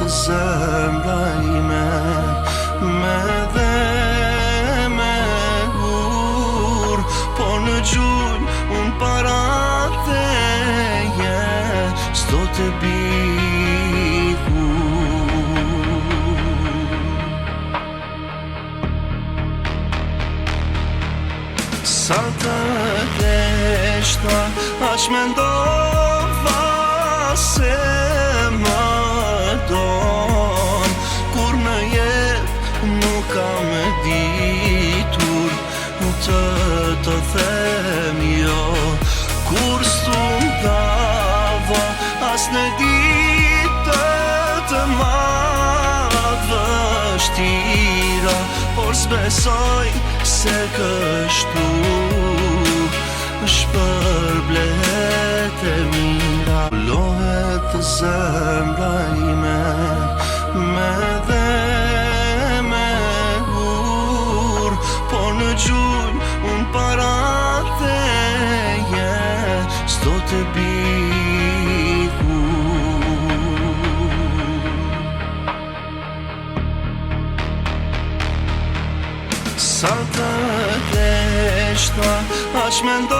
zemra ime me dhe me gur, po në gjurmë unë para teje s'do të bikur. Sa të deshta aq mendova se më don, kur në jetë nuk kam ditur të them jo, kur s'u ndava as në ditë të madhështira, por s'besoj se kështu shpërblet e mira. Lohet zemra ime me dhe me gur, po në gjurmë unë para teje s'do të bikur. Sa të deshta aq mendova